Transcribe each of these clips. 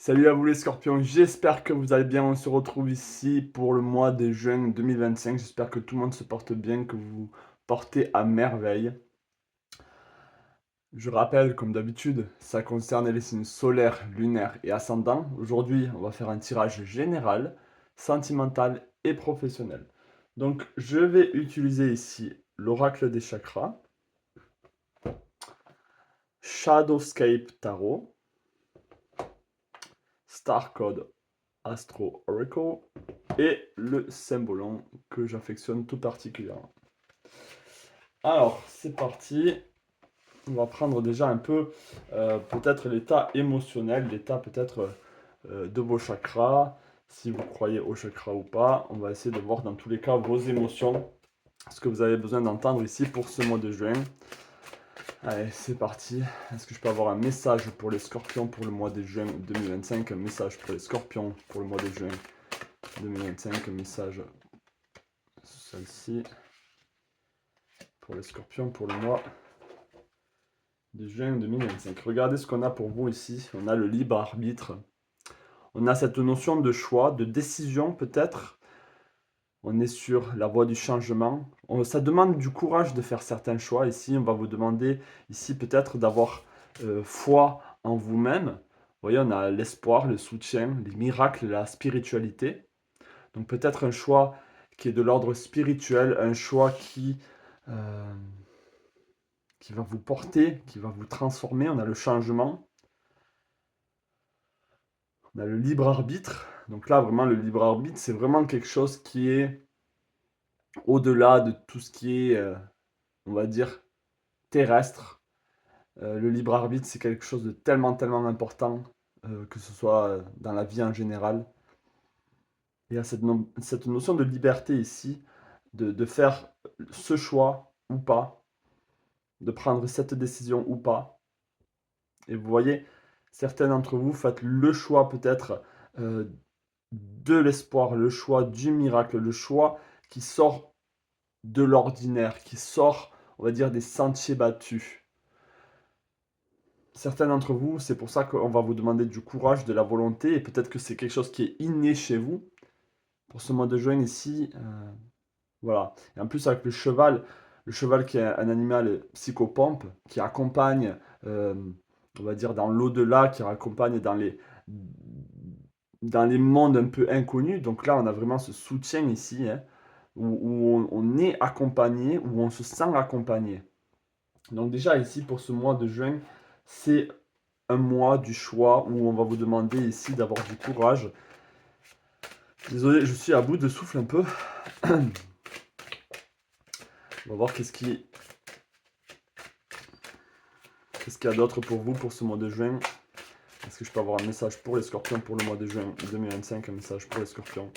Salut à vous les scorpions, j'espère que vous allez bien. On se retrouve ici pour le mois de juin 2025. J'espère que tout le monde se porte bien, que vous vous portez à merveille. Je rappelle, comme d'habitude, ça concerne les signes solaires, lunaires et ascendants. Aujourd'hui, on va faire un tirage général, sentimental et professionnel. Donc, je vais utiliser ici l'oracle des chakras, Shadowscape Tarot, Star Code Astro Oracle et le symbolon que j'affectionne tout particulièrement. Alors, c'est parti. On va prendre déjà un peu peut-être l'état émotionnel, l'état peut-être de vos chakras, si vous croyez aux chakras ou pas. On va essayer de voir dans tous les cas vos émotions, ce que vous avez besoin d'entendre ici pour ce mois de juin. Allez, c'est parti. Est-ce que je peux avoir un message pour les scorpions pour le mois de juin 2025? Un message pour les scorpions pour le mois de juin 2025, un message celle-ci pour les scorpions pour le mois de juin 2025. Regardez ce qu'on a pour vous ici. On a le libre arbitre. On a cette notion de choix, de décision peut-être. On est sur la voie du changement. Ça demande du courage de faire certains choix. Ici, on va vous demander ici peut-être d'avoir foi en vous-même. Vous voyez, on a l'espoir, le soutien, les miracles, la spiritualité. Donc peut-être un choix qui est de l'ordre spirituel, un choix euh, qui va vous porter, qui va vous transformer. On a le changement, on a le libre arbitre. Donc là, vraiment, le libre arbitre, c'est vraiment quelque chose qui est au-delà de tout ce qui est, on va dire, terrestre. Le libre arbitre, c'est quelque chose de tellement, tellement important, que ce soit dans la vie en général. Il y a cette notion de liberté ici, de faire ce choix ou pas, de prendre cette décision ou pas. Et vous voyez, certains d'entre vous faites le choix peut-être de l'espoir, le choix du miracle, le choix qui sort de l'ordinaire, qui sort, on va dire, des sentiers battus. Certains d'entre vous, c'est pour ça qu'on va vous demander du courage, de la volonté, et peut-être que c'est quelque chose qui est inné chez vous. Pour ce mois de juin ici, voilà. Et en plus avec le cheval qui est un animal psychopompe, qui accompagne, euh, on va dire, dans l'au-delà, qui accompagne dans les mondes un peu inconnus. Donc là, on a vraiment ce soutien ici, hein, où on est accompagné, où on se sent accompagné. Donc déjà ici, pour ce mois de juin, c'est un mois du choix où on va vous demander ici d'avoir du courage. Désolé, je suis à bout de souffle un peu. On va voir qu'est-ce qu'il y a d'autre pour vous pour ce mois de juin. Est-ce que je peux avoir un message pour les scorpions pour le mois de juin 2025? Un message pour les scorpions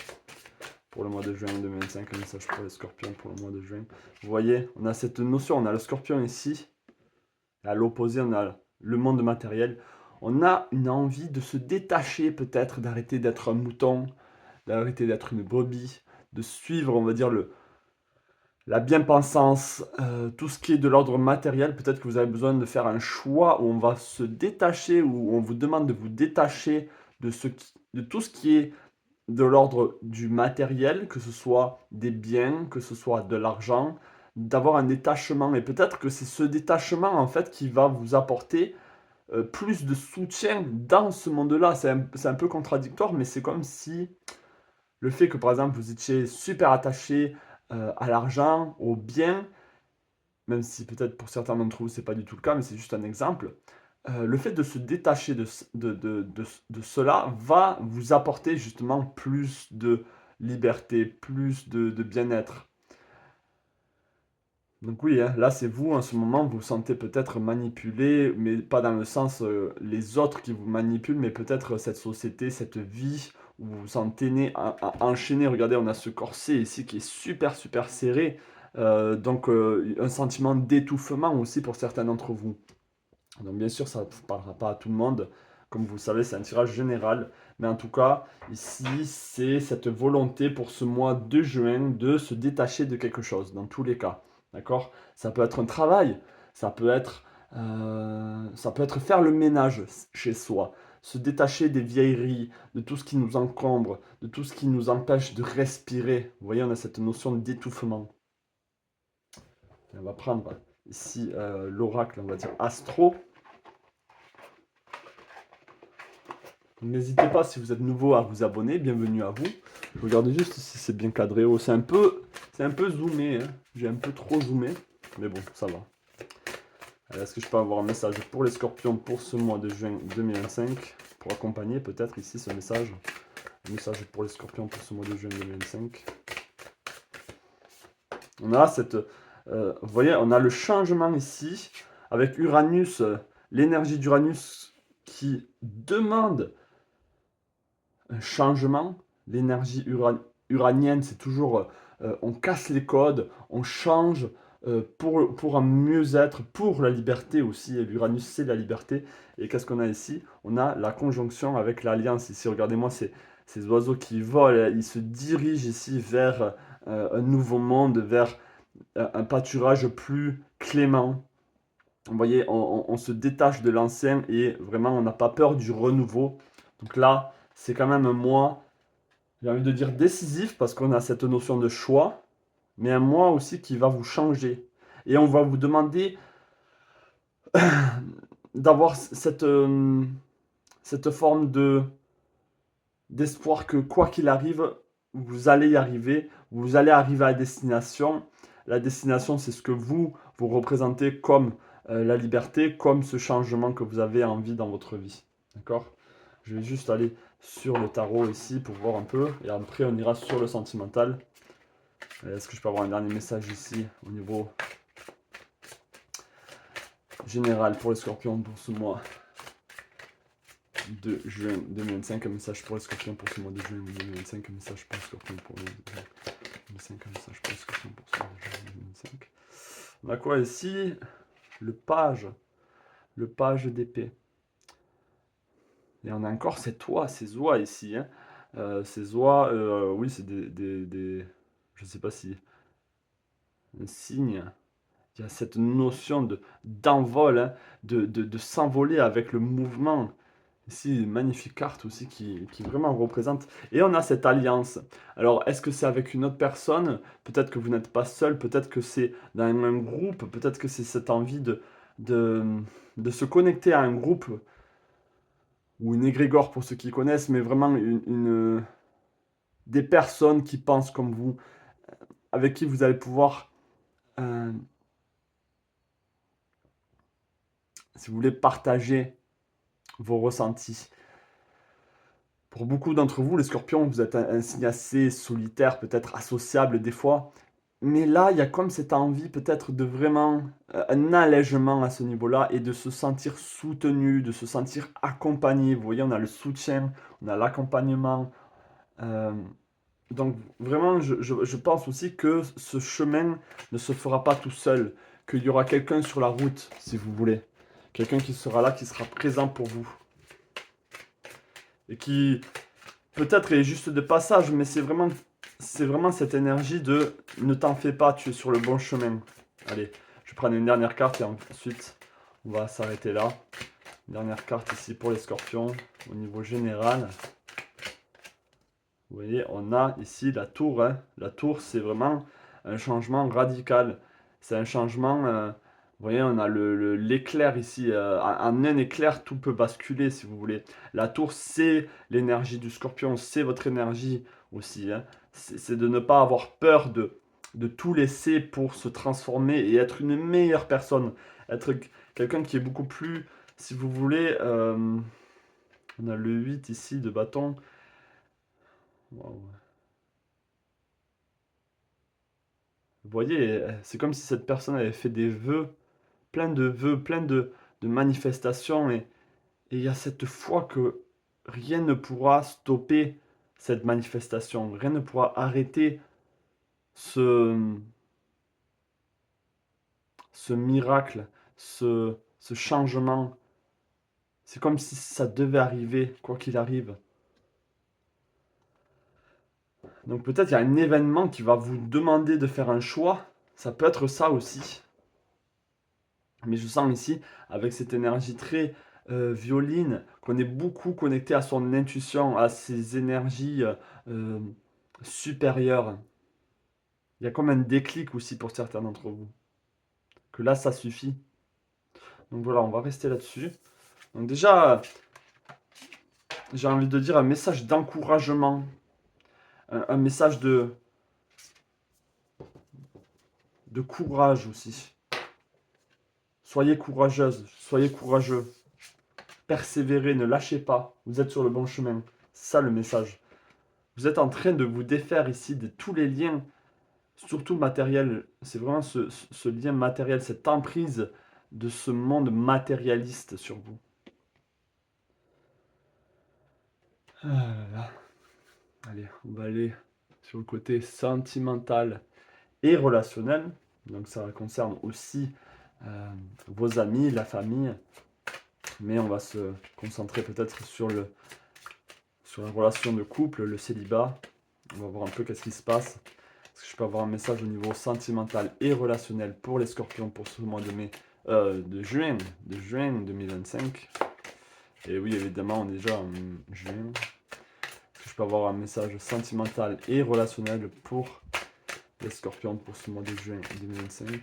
pour le mois de juin 2025. Un message pour les scorpions pour le mois de juin. Vous voyez, on a cette notion, on a le scorpion ici. À l'opposé, on a le monde matériel. On a une envie de se détacher peut-être, d'arrêter d'être un mouton, d'arrêter d'être une brebis, de suivre, on va dire, la bien-pensance, tout ce qui est de l'ordre matériel. Peut-être que vous avez besoin de faire un choix où on va se détacher, où on vous demande de vous détacher de tout ce qui est de l'ordre du matériel, que ce soit des biens, que ce soit de l'argent, d'avoir un détachement. Et peut-être que c'est ce détachement, en fait, qui va vous apporter plus de soutien dans ce monde-là. C'est un peu contradictoire, mais c'est comme si le fait que, par exemple, vous étiez super attaché à l'argent, aux biens, même si peut-être pour certains d'entre vous, c'est pas du tout le cas, mais c'est juste un exemple. Le fait de se détacher de cela va vous apporter justement plus de liberté, plus de bien-être. Donc oui, hein, là c'est vous en ce moment, vous vous sentez peut-être manipulé, mais pas dans le sens les autres qui vous manipulent, mais peut-être cette société, cette vie où vous vous sentez enchaîné. Regardez, on a ce corset ici qui est super super serré, donc un sentiment d'étouffement aussi pour certains d'entre vous. Donc bien sûr, ça ne parlera pas à tout le monde. Comme vous le savez, c'est un tirage général. Mais en tout cas, ici, c'est cette volonté pour ce mois de juin de se détacher de quelque chose, dans tous les cas. D'accord? Ça peut être un travail, ça peut être faire le ménage chez soi, se détacher des vieilleries, de tout ce qui nous encombre, de tout ce qui nous empêche de respirer. Vous voyez, on a cette notion d'étouffement. On va prendre ici l'oracle, on va dire astro. N'hésitez pas si vous êtes nouveau à vous abonner, bienvenue à vous. Je regarde juste si c'est bien cadré. Oh, c'est un peu zoomé, hein. J'ai un peu trop zoomé, mais bon, ça va. Est-ce que je peux avoir un message pour les scorpions pour ce mois de juin 2025 pour accompagner peut-être ici ce message. Un message pour les scorpions pour ce mois de juin 2025. On a cette... vous voyez, on a le changement ici avec Uranus, l'énergie d'Uranus qui demande un changement. L'énergie uranienne, c'est toujours on casse les codes, on change pour un mieux-être, pour la liberté aussi. Et l'Uranus, c'est la liberté. Et qu'est-ce qu'on a ici? On a la conjonction avec l'alliance. Ici, regardez-moi ces oiseaux qui volent. Ils se dirigent ici vers un nouveau monde, vers un pâturage plus clément. Vous voyez, on se détache de l'ancien et vraiment, on n'a pas peur du renouveau. Donc là, c'est quand même un mois, j'ai envie de dire décisif, parce qu'on a cette notion de choix, mais un mois aussi qui va vous changer. Et on va vous demander d'avoir cette forme d'espoir que quoi qu'il arrive, vous allez y arriver, vous allez arriver à destination. La destination, c'est ce que vous représentez comme la liberté, comme ce changement que vous avez envie dans votre vie. D'accord? Je vais juste aller sur le tarot ici pour voir un peu, et après on ira sur le sentimental. Est-ce que je peux avoir un dernier message ici au niveau général pour les scorpions pour ce mois de juin 2025? Un message pour les scorpions pour ce mois de juin 2025. Un message pour les scorpions pour le 2025. Un message pour les scorpions pour ce mois de juin 2025. On a quoi ici? Le page d'épée. Et on a encore ces oies ici. Hein. Ces oies, oui, c'est des... Je ne sais pas si... Un signe. Il y a cette notion d'envol, hein, de s'envoler avec le mouvement. Ici, une magnifique carte aussi qui vraiment représente. Et on a cette alliance. Alors, est-ce que c'est avec une autre personne? Peut-être que vous n'êtes pas seul, peut-être que c'est dans un même groupe, peut-être que c'est cette envie de se connecter à un groupe ou une égrégore pour ceux qui connaissent, mais vraiment des personnes qui pensent comme vous, avec qui vous allez pouvoir, si vous voulez, partager vos ressentis. Pour beaucoup d'entre vous, les scorpions, vous êtes un signe assez solitaire, peut-être associable des fois. Mais là, il y a comme cette envie peut-être de vraiment un allègement à ce niveau-là et de se sentir soutenu, de se sentir accompagné. Vous voyez, on a le soutien, on a l'accompagnement. Donc vraiment, je pense aussi que ce chemin ne se fera pas tout seul, qu'il y aura quelqu'un sur la route, si vous voulez. Quelqu'un qui sera là, qui sera présent pour vous. Et qui peut-être est juste de passage, mais c'est vraiment cette énergie de ne t'en fais pas, tu es sur le bon chemin. Allez, je vais prendre une dernière carte et ensuite on va s'arrêter là. Dernière carte ici pour les scorpions au niveau général. Vous voyez, on a ici la tour. Hein. La tour, c'est vraiment un changement radical. C'est un changement... vous voyez, on a l'éclair ici. En un éclair, tout peut basculer, si vous voulez. La tour, c'est l'énergie du scorpion. C'est votre énergie aussi. Hein. C'est de ne pas avoir peur de tout laisser pour se transformer et être une meilleure personne. Être quelqu'un qui est beaucoup plus... Si vous voulez... on a le 8 ici de bâton. Wow. Vous voyez, c'est comme si cette personne avait fait des vœux, plein de manifestations, et il y a cette foi que rien ne pourra stopper cette manifestation, rien ne pourra arrêter ce, ce miracle, ce changement. C'est comme si ça devait arriver, quoi qu'il arrive. Donc peut-être il y a un événement qui va vous demander de faire un choix, ça peut être ça aussi. Mais je sens ici, avec cette énergie très violine, qu'on est beaucoup connecté à son intuition, à ses énergies euh, supérieures. Il y a comme un déclic aussi pour certains d'entre vous. Que là, ça suffit. Donc voilà, on va rester là-dessus. Donc déjà, j'ai envie de dire un message d'encouragement, un message de courage aussi. Soyez courageuse, soyez courageux. Persévérez, ne lâchez pas. Vous êtes sur le bon chemin. C'est ça le message. Vous êtes en train de vous défaire ici de tous les liens, surtout matériels. C'est vraiment ce lien matériel, cette emprise de ce monde matérialiste sur vous. Ah là là. Allez, on va aller sur le côté sentimental et relationnel. Donc ça concerne aussi vos amis, la famille. Mais on va se concentrer peut-être sur la relation de couple, le célibat. On va voir un peu qu'est-ce qui se passe. Est-ce que je peux avoir un message au niveau sentimental et relationnel pour les scorpions pour ce mois de juin 2025. Et oui, évidemment, on est déjà en juin. Est-ce que je peux avoir un message sentimental et relationnel pour les scorpions pour ce mois de juin 2025?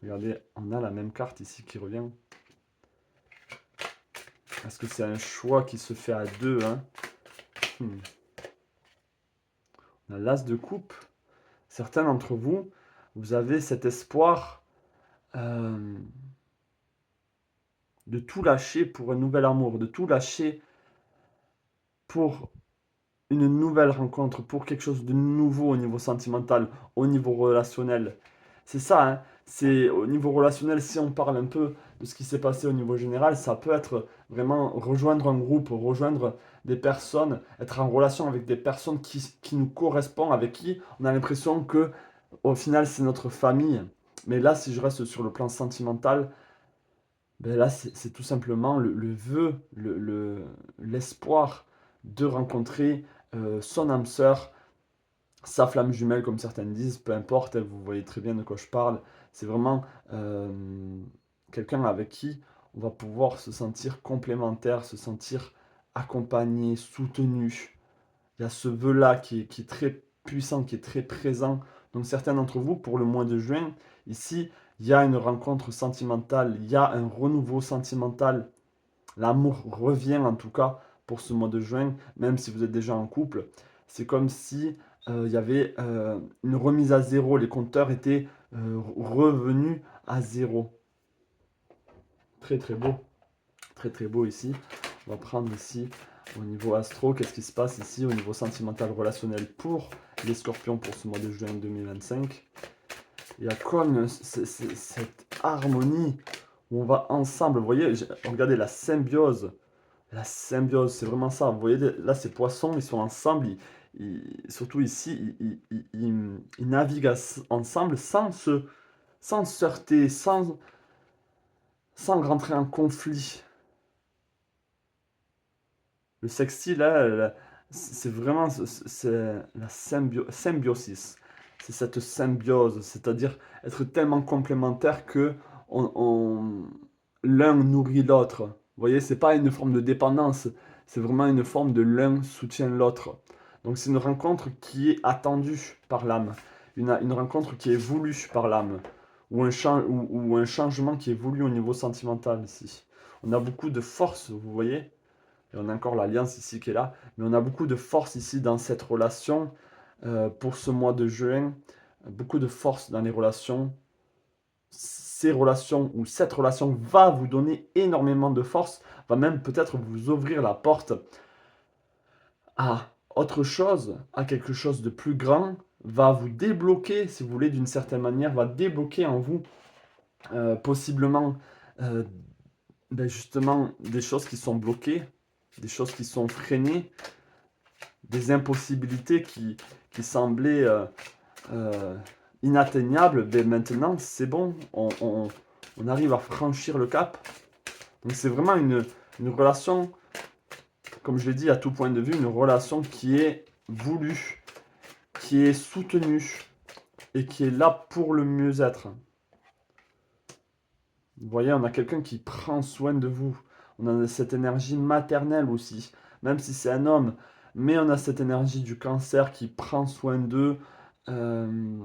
Regardez, on a la même carte ici qui revient. Est-ce que c'est un choix qui se fait à deux, hein? On a l'as de coupe. Certains d'entre vous, vous avez cet espoir de tout lâcher pour un nouvel amour, de tout lâcher pour une nouvelle rencontre, pour quelque chose de nouveau au niveau sentimental, au niveau relationnel. C'est ça, hein. C'est au niveau relationnel, si on parle un peu de ce qui s'est passé au niveau général, ça peut être vraiment rejoindre un groupe, rejoindre des personnes, être en relation avec des personnes qui nous correspondent, avec qui on a l'impression que au final c'est notre famille. Mais là, si je reste sur le plan sentimental, ben là c'est tout simplement le vœu, l'espoir de rencontrer son âme sœur, sa flamme jumelle, comme certaines disent, peu importe, vous voyez très bien de quoi je parle. C'est vraiment quelqu'un avec qui on va pouvoir se sentir complémentaire, se sentir accompagné, soutenu. Il y a ce vœu-là qui est très puissant, qui est très présent. Donc certains d'entre vous, pour le mois de juin, ici, il y a une rencontre sentimentale, il y a un renouveau sentimental. L'amour revient en tout cas pour ce mois de juin, même si vous êtes déjà en couple. C'est comme si il y avait une remise à zéro, les compteurs étaient revenus à zéro. Très très beau, très très beau ici. On va prendre ici au niveau astro, qu'est-ce qui se passe ici au niveau sentimental relationnel pour les scorpions pour ce mois de juin 2025. Il y a comme cette harmonie où on va ensemble, vous voyez, regardez la symbiose. La symbiose, c'est vraiment ça. Vous voyez, là, ces poissons, ils sont ensemble. Surtout ici, ils naviguent ensemble sans se heurter, sans rentrer en conflit. Le sexy, là, c'est vraiment la symbiosis. C'est cette symbiose, c'est-à-dire être tellement complémentaire que l'un nourrit l'autre. Vous voyez, c'est pas une forme de dépendance, c'est vraiment une forme de l'un soutient l'autre. Donc c'est une rencontre qui est attendue par l'âme, une rencontre qui est voulue par l'âme, ou un changement qui est voulu au niveau sentimental ici. On a beaucoup de force, vous voyez, et on a encore l'alliance ici qui est là. Mais on a beaucoup de force ici dans cette relation pour ce mois de juin. Beaucoup de force dans les relations. Ces relations ou cette relation va vous donner énormément de force, va même peut-être vous ouvrir la porte à autre chose, à quelque chose de plus grand, va vous débloquer, si vous voulez, d'une certaine manière, va débloquer en vous possiblement euh, justement des choses qui sont bloquées, des choses qui sont freinées, des impossibilités qui semblaient inatteignables, mais maintenant c'est bon, on arrive à franchir le cap. Donc c'est vraiment une relation, comme je l'ai dit à tout point de vue, une relation qui est voulue, qui est soutenue et qui est là pour le mieux-être. Vous voyez, on a quelqu'un qui prend soin de vous. On a cette énergie maternelle aussi, même si c'est un homme. Mais on a cette énergie du cancer qui prend soin d'eux, euh,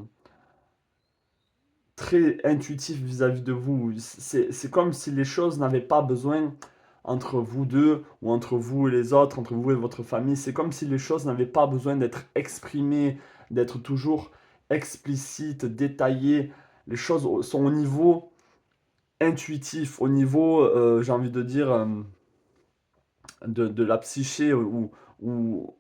très intuitif vis-à-vis de vous. C'est comme si les choses n'avaient pas besoin entre vous deux, ou entre vous et les autres, entre vous et votre famille. C'est comme si les choses n'avaient pas besoin d'être exprimées, d'être toujours explicites, détaillées. Les choses sont au niveau intuitif, au niveau, j'ai envie de dire, de la psyché, où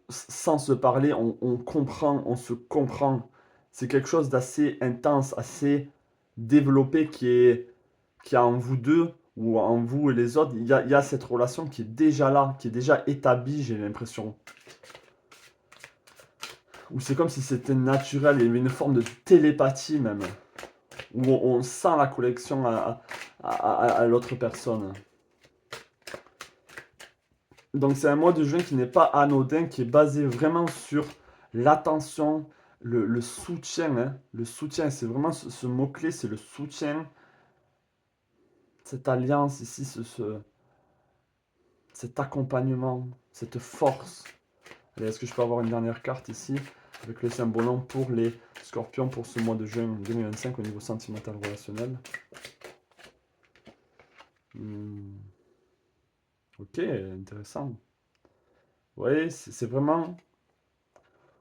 sans se parler, on comprend, on se comprend. C'est quelque chose d'assez intense, assez développé qui est en vous deux ou en vous et les autres. Il y a cette relation qui est déjà là, qui est déjà établie, j'ai l'impression. Ou c'est comme si c'était naturel, il y avait une forme de télépathie même, où on sent la connexion à l'autre personne. Donc c'est un mois de juin qui n'est pas anodin, qui est basé vraiment sur l'attention, le soutien. Hein. Le soutien, c'est vraiment ce mot-clé, c'est le soutien, cette alliance ici, cet accompagnement, cette force. Allez, est-ce que je peux avoir une dernière carte ici, avec le symbole pour les scorpions pour ce mois de juin 2025 au niveau sentimental relationnel. Ok, intéressant. Oui, c'est vraiment...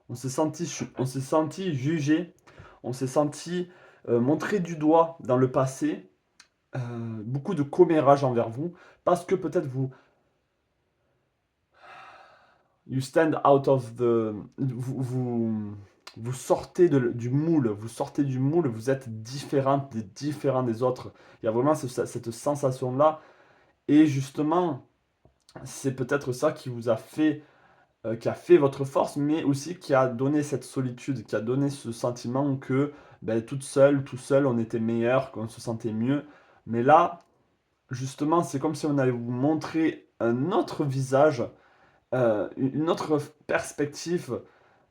On s'est senti jugé, on s'est senti montré du doigt dans le passé, beaucoup de commérage envers vous, parce que peut-être you stand out of the, vous sortez du moule, vous êtes différent des autres. Il y a vraiment cette sensation-là, et justement, c'est peut-être ça qui a fait votre force, mais aussi qui a donné cette solitude, qui a donné ce sentiment que ben, toute seule, tout seul, on était meilleur, qu'on se sentait mieux. Mais là, justement, c'est comme si on allait vous montrer un autre visage, une autre perspective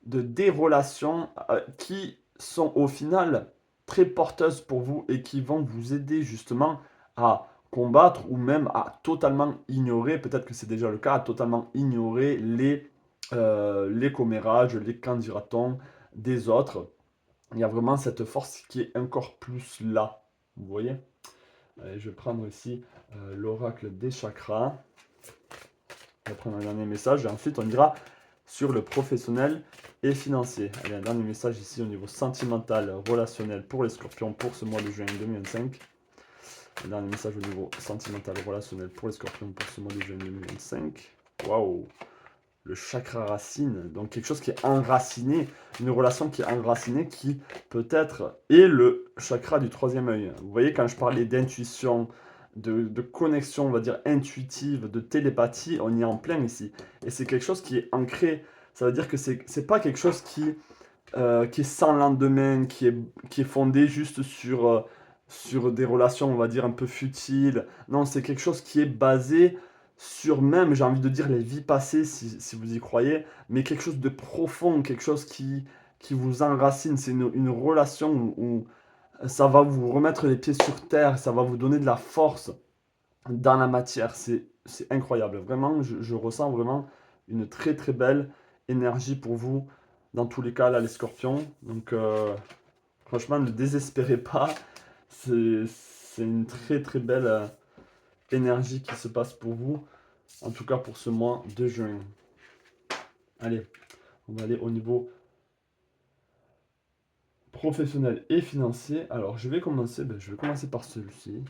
des relations qui sont au final très porteuses pour vous et qui vont vous aider justement à combattre ou même à totalement ignorer, peut-être que c'est déjà le cas, à totalement ignorer les commérages, les candidatons des autres. Il y a vraiment cette force qui est encore plus là. Vous voyez? Allez, je vais prendre ici l'oracle des chakras. On va prendre un dernier message et ensuite on ira sur le professionnel et financier. Allez, un dernier message ici au niveau sentimental, relationnel pour les scorpions pour ce mois de juin 2025. Un dernier message au niveau sentimental, relationnel pour les scorpions pour ce mois de juin 2025. Waouh! Le chakra racine, donc quelque chose qui est enraciné, une relation qui est enracinée, qui peut-être est le chakra du troisième œil. Vous voyez, quand je parlais d'intuition, de connexion, on va dire intuitive, de télépathie, on y est en plein ici. Et c'est quelque chose qui est ancré. Ça veut dire que c'est pas quelque chose qui est sans lendemain, qui est fondé juste sur des relations, on va dire, un peu futiles. Non, c'est quelque chose qui est basé sur même, j'ai envie de dire, les vies passées, si vous y croyez, mais quelque chose de profond, quelque chose qui vous enracine. C'est une relation où ça va vous remettre les pieds sur terre, ça va vous donner de la force dans la matière. C'est incroyable. Vraiment, je ressens vraiment une très très belle énergie pour vous. Dans tous les cas, là, les scorpions. Donc, franchement, ne désespérez pas. C'est une très très belle énergie qui se passe pour vous. En tout cas, pour ce mois de juin. Allez, on va aller au niveau professionnel et financier. Alors, je vais commencer par celui-ci.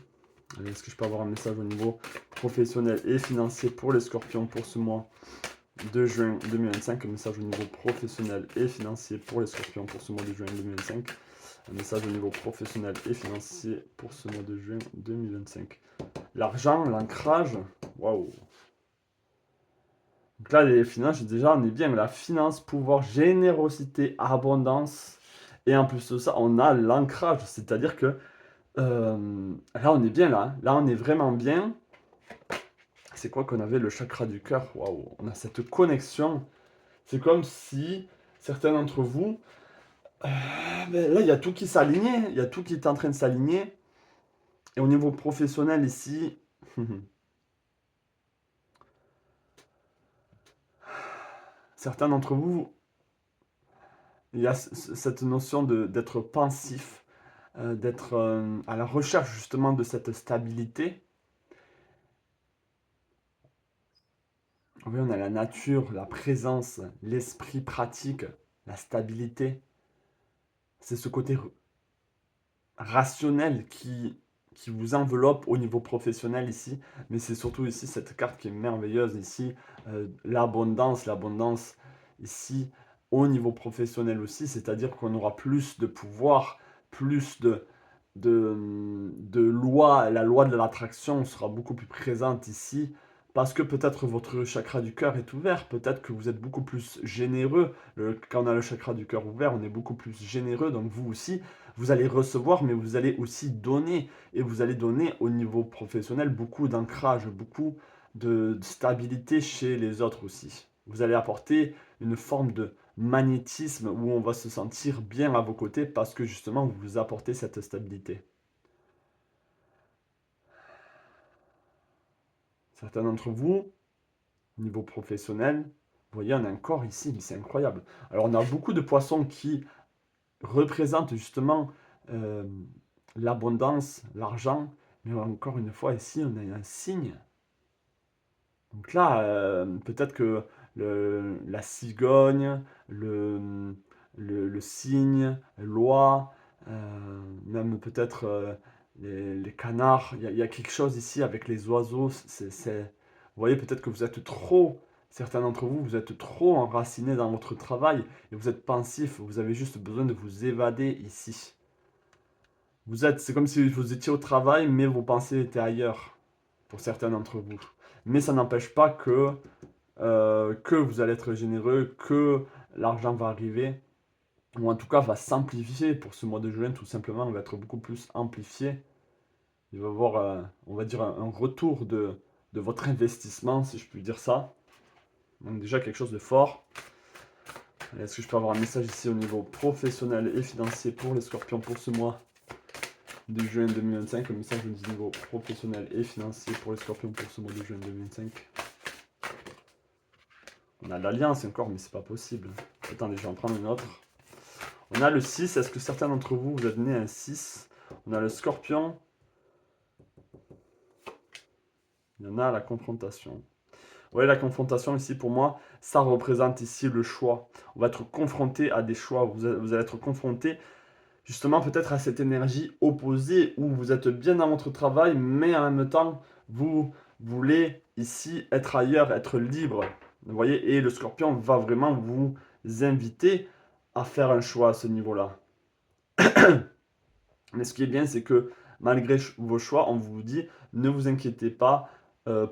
Est-ce que je peux avoir un message au niveau professionnel et financier pour les scorpions pour ce mois de juin 2025? Un message au niveau professionnel et financier pour les scorpions pour ce mois de juin 2025. Un message au niveau professionnel et financier pour ce mois de juin 2025. L'argent, l'ancrage, waouh! Donc là, les finances, déjà, on est bien. La finance, pouvoir, générosité, abondance. Et en plus de ça, on a l'ancrage. C'est-à-dire que là, on est bien là. Hein. Là, on est vraiment bien. C'est quoi qu'on avait le chakra du cœur? Waouh, on a cette connexion. C'est comme si certains d'entre vous, ben là, il y a tout qui s'alignait. Il y a tout qui est en train de s'aligner. Et au niveau professionnel ici, certains d'entre vous, il y a cette notion d'être pensif, d'être à la recherche justement de cette stabilité. Oui, on a la nature, la présence, l'esprit pratique, la stabilité. C'est ce côté rationnel qui vous enveloppe au niveau professionnel ici, mais c'est surtout ici cette carte qui est merveilleuse ici, l'abondance ici au niveau professionnel aussi, c'est-à-dire qu'on aura plus de pouvoir, plus de loi, la loi de l'attraction sera beaucoup plus présente ici, parce que peut-être votre chakra du cœur est ouvert, peut-être que vous êtes beaucoup plus généreux. Quand on a le chakra du cœur ouvert, on est beaucoup plus généreux, donc vous aussi, vous allez recevoir, mais vous allez aussi donner. Et vous allez donner au niveau professionnel beaucoup d'ancrage, beaucoup de stabilité chez les autres aussi. Vous allez apporter une forme de magnétisme où on va se sentir bien à vos côtés parce que justement vous vous apportez cette stabilité. Certains d'entre vous, au niveau professionnel, vous voyez, on a un corps ici, mais c'est incroyable. Alors on a beaucoup de poissons qui représentent justement euh, l'abondance, l'argent, mais encore une fois ici, on a un signe. Donc là, peut-être que la cigogne, le cygne, l'oie, même peut-être les canards, il y a quelque chose ici avec les oiseaux. Vous voyez, peut-être que vous êtes trop, certains d'entre vous, vous êtes trop enracinés dans votre travail et vous êtes pensif, vous avez juste besoin de vous évader ici. C'est comme si vous étiez au travail, mais vos pensées étaient ailleurs, pour certains d'entre vous. Mais ça n'empêche pas que vous allez être généreux, que l'argent va arriver, ou en tout cas va s'amplifier pour ce mois de juin, tout simplement, il va être beaucoup plus amplifié. Il va y avoir, on va dire, un retour de votre investissement, si je puis dire ça. Donc déjà quelque chose de fort. Est-ce que je peux avoir un message ici au niveau professionnel et financier pour les scorpions pour ce mois de juin 2025? Un message au niveau professionnel et financier pour les scorpions pour ce mois de juin 2025. On a l'alliance encore, mais c'est pas possible. Attendez, je vais en prendre une autre. On a le 6. Est-ce que certains d'entre vous, vous êtes né un 6? On a le scorpion. Il y en a la confrontation. Vous voyez, la confrontation ici, pour moi, ça représente ici le choix. On va être confronté à des choix. Vous allez être confronté justement peut-être à cette énergie opposée où vous êtes bien dans votre travail, mais en même temps, vous voulez ici être ailleurs, être libre. Vous voyez, et le scorpion va vraiment vous inviter à faire un choix à ce niveau-là. Mais ce qui est bien, c'est que malgré vos choix, on vous dit, ne vous inquiétez pas,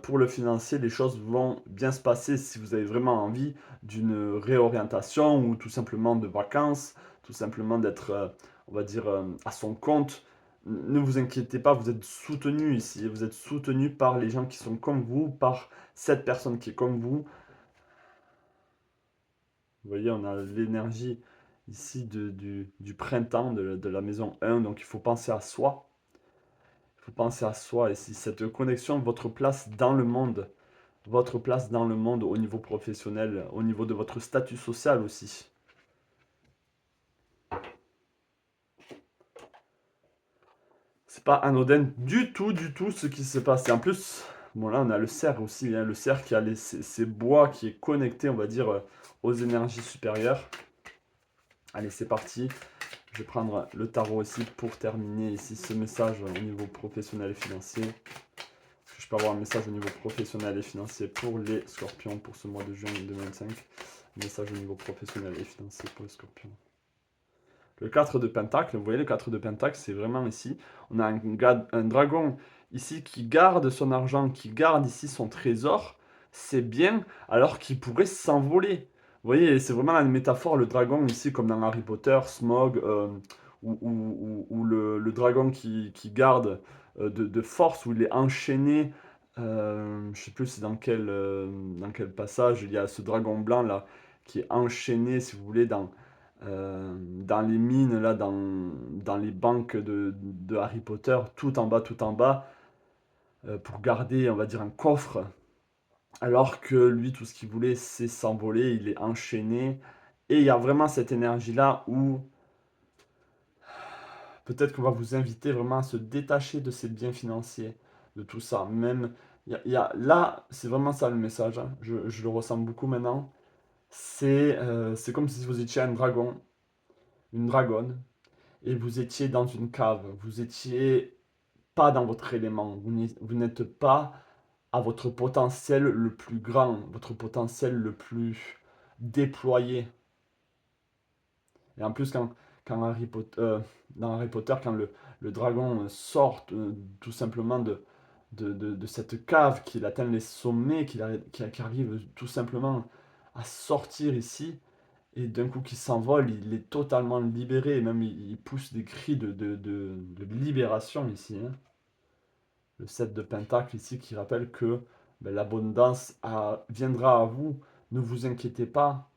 pour le financier, les choses vont bien se passer si vous avez vraiment envie d'une réorientation ou tout simplement de vacances, tout simplement d'être, on va dire, à son compte. Ne vous inquiétez pas, vous êtes soutenu ici, vous êtes soutenu par les gens qui sont comme vous, par cette personne qui est comme vous. Vous voyez, on a l'énergie ici du printemps, de la maison 1, donc il faut penser à soi. Il faut penser à soi ici, cette connexion, votre place dans le monde, votre place dans le monde au niveau professionnel, au niveau de votre statut social aussi. C'est pas anodin du tout ce qui se passe. Et en plus, bon là on a le cerf aussi, hein, le cerf qui a ses bois, qui est connecté, on va dire, aux énergies supérieures. Allez, c'est parti. Je vais prendre le tarot aussi pour terminer ici ce message au niveau professionnel et financier. Est-ce que je peux avoir un message au niveau professionnel et financier pour les scorpions pour ce mois de juin 2025? Message au niveau professionnel et financier pour les scorpions. Le 4 de Pentacle, vous voyez le 4 de Pentacle, c'est vraiment ici. On a un dragon ici qui garde son argent, qui garde ici son trésor. C'est bien, alors qu'il pourrait s'envoler. Vous voyez, c'est vraiment une métaphore, le dragon ici, comme dans Harry Potter, Smog, ou le dragon qui garde de force, où il est enchaîné. Je ne sais plus c'est dans quel passage il y a ce dragon blanc là, qui est enchaîné, si vous voulez, dans les mines, là, dans les banques de Harry Potter, tout en bas, pour garder, on va dire, un coffre. Alors que lui, tout ce qu'il voulait, c'est s'envoler, il est enchaîné. Et il y a vraiment cette énergie-là où peut-être qu'on va vous inviter vraiment à se détacher de ces biens financiers, de tout ça. Même, là, c'est vraiment ça le message, hein. Je le ressens beaucoup maintenant. C'est comme si vous étiez un dragon, une dragonne, et vous étiez dans une cave. Vous étiez pas dans votre élément. Vous n'êtes pas à votre potentiel le plus grand, votre potentiel le plus déployé. Et en plus, quand dans Harry Potter, quand le dragon sort tout simplement de cette cave, qu'il atteint les sommets, qu'il arrive tout simplement à sortir ici, et d'un coup qu'il s'envole, il est totalement libéré, et même il pousse des cris de libération ici, hein. Le 7 de Pentacle ici qui rappelle que ben, l'abondance viendra à vous, ne vous inquiétez pas.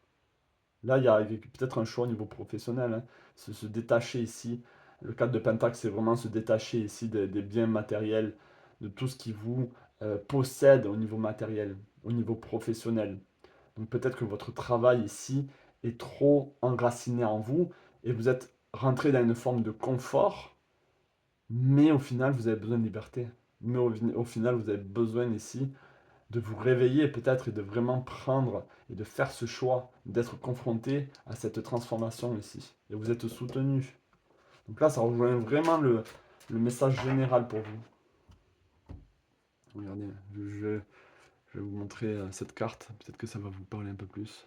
Là, il y a peut-être un choix au niveau professionnel, hein. Se détacher ici. Le 4 de Pentacle, c'est vraiment se détacher ici des biens matériels, de tout ce qui vous possède au niveau matériel, au niveau professionnel. Donc peut-être que votre travail ici est trop enraciné en vous et vous êtes rentré dans une forme de confort, mais au final, vous avez besoin de liberté. Mais au final, vous avez besoin ici de vous réveiller peut-être et de vraiment prendre et de faire ce choix, d'être confronté à cette transformation ici. Et vous êtes soutenu. Donc là, ça rejoint vraiment le message général pour vous. Regardez, je vais vous montrer cette carte. Peut-être que ça va vous parler un peu plus.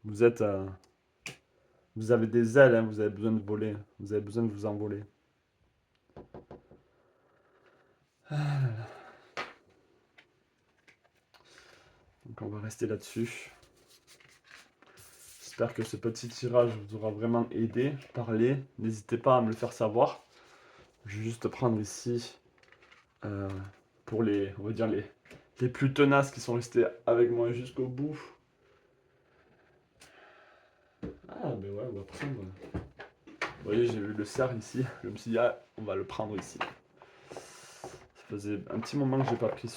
Vous êtes, vous avez des ailes, hein, vous avez besoin de voler. Vous avez besoin de vous envoler. Donc on va rester là-dessus. J'espère que ce petit tirage vous aura vraiment aidé, parlé. N'hésitez pas à me le faire savoir. Je vais juste prendre ici euh, pour on va dire les plus tenaces qui sont restés avec moi jusqu'au bout. Ah, mais ouais, on va prendre. Vous voyez, j'ai vu le cerf ici. Je me suis dit, ah, on va le prendre ici. Ça faisait un petit moment que j'ai pas pris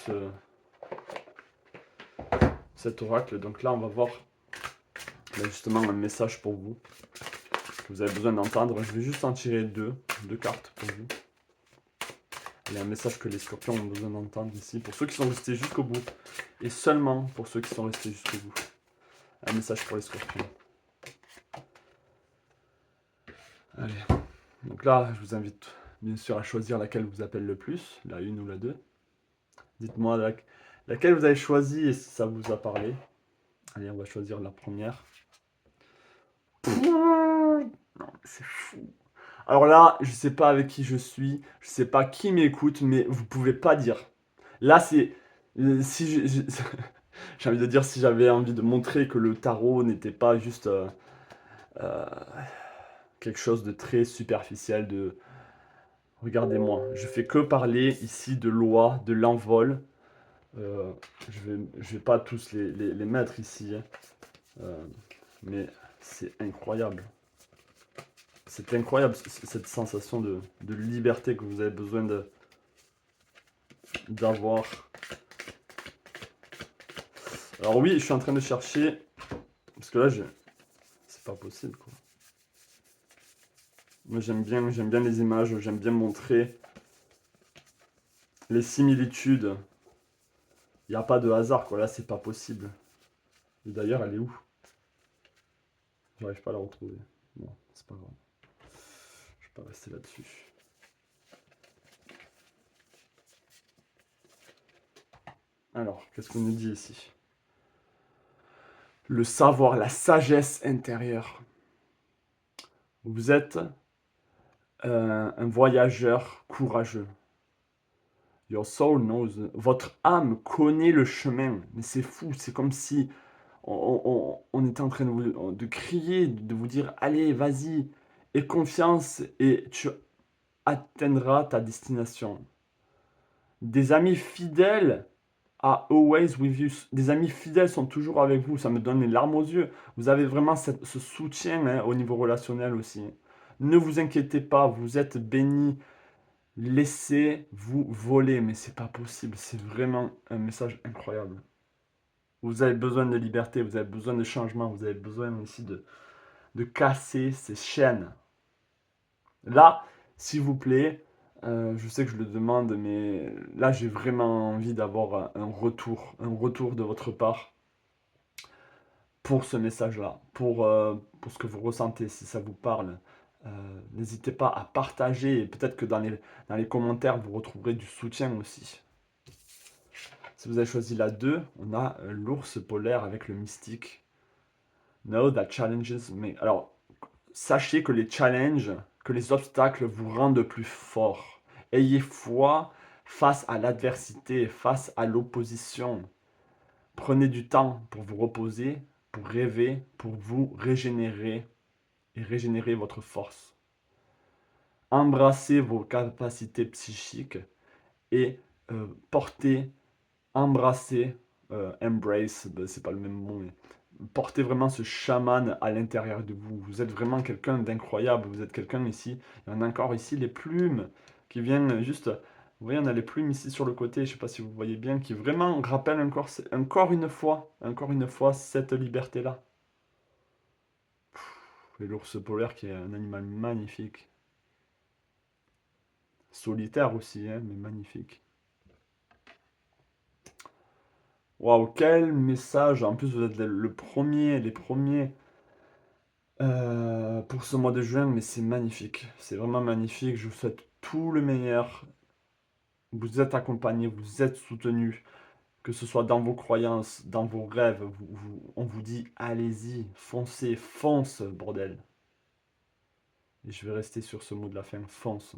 cet oracle. Donc là, on va voir là, justement un message pour vous que vous avez besoin d'entendre. Je vais juste en tirer deux cartes pour vous. Il y a un message que les scorpions ont besoin d'entendre ici, pour ceux qui sont restés jusqu'au bout, et seulement pour ceux qui sont restés jusqu'au bout. Un message pour les scorpions. Allez, donc là, je vous invite bien sûr à choisir laquelle vous appelle le plus, la 1 ou la 2. Dites-moi laquelle vous avez choisi et si ça vous a parlé. Allez, on va choisir la première. Non, c'est fou. Alors là, je sais pas avec qui je suis, je sais pas qui m'écoute, mais vous pouvez pas dire. Là, c'est si j'ai envie de dire si j'avais envie de montrer que le tarot n'était pas juste euh, quelque chose de très superficiel, de regardez-moi, je fais que parler ici de loi, de l'envol. Euh, je vais pas tous les mettre ici, hein. Mais c'est incroyable. C'est incroyable cette sensation de liberté que vous avez besoin d'avoir. Alors oui, je suis en train de chercher, parce que là, c'est pas possible, quoi. Moi, j'aime bien les images, j'aime bien montrer les similitudes. Il n'y a pas de hasard, quoi. Là, c'est pas possible. Et d'ailleurs, elle est où? J'arrive pas à la retrouver. Bon, c'est pas grave. Je vais pas rester là-dessus. Alors, qu'est-ce qu'on nous dit ici? Le savoir, la sagesse intérieure. Vous êtes un voyageur courageux. Your soul knows. Votre âme connaît le chemin. Mais c'est fou, c'est comme si on était en train de crier, de vous dire, allez, vas-y, aie confiance et tu atteindras ta destination. Des amis fidèles are always with you. Des amis fidèles sont toujours avec vous. Ça me donne les larmes aux yeux. Vous avez vraiment ce soutien hein, au niveau relationnel aussi. Ne vous inquiétez pas, vous êtes bénis. Laissez-vous voler, mais c'est pas possible. C'est vraiment un message incroyable. Vous avez besoin de liberté, vous avez besoin de changement, vous avez besoin ici de casser ces chaînes. Là, s'il vous plaît, je sais que je le demande, mais là, j'ai vraiment envie d'avoir un retour de votre part pour ce message-là, pour ce que vous ressentez, si ça vous parle. N'hésitez pas à partager et peut-être que dans les commentaires, vous retrouverez du soutien aussi. Si vous avez choisi la 2, on a l'ours polaire avec le mystique. Know that challenges me. Alors, sachez que les challenges, que les obstacles vous rendent plus fort. Ayez foi face à l'adversité, face à l'opposition. Prenez du temps pour vous reposer, pour rêver, pour vous régénérer et régénérer votre force. Embrassez vos capacités psychiques et portez, embrassez, embrace, ben, c'est pas le même mot, mais portez vraiment ce chaman à l'intérieur de vous. Vous êtes vraiment quelqu'un d'incroyable. Vous êtes quelqu'un ici. Il y en a encore ici les plumes qui viennent juste. Vous voyez, on a les plumes ici sur le côté. Je ne sais pas si vous voyez bien, qui vraiment rappellent encore une fois, cette liberté-là. Et l'ours polaire qui est un animal magnifique. Solitaire aussi, hein, mais magnifique. Waouh, quel message! En plus, vous êtes les premiers pour ce mois de juin, mais c'est magnifique. C'est vraiment magnifique. Je vous souhaite tout le meilleur. Vous êtes accompagné, vous êtes soutenu, que ce soit dans vos croyances, dans vos rêves. On vous dit, allez-y, foncez, fonce, bordel. Et je vais rester sur ce mot de la fin, fonce.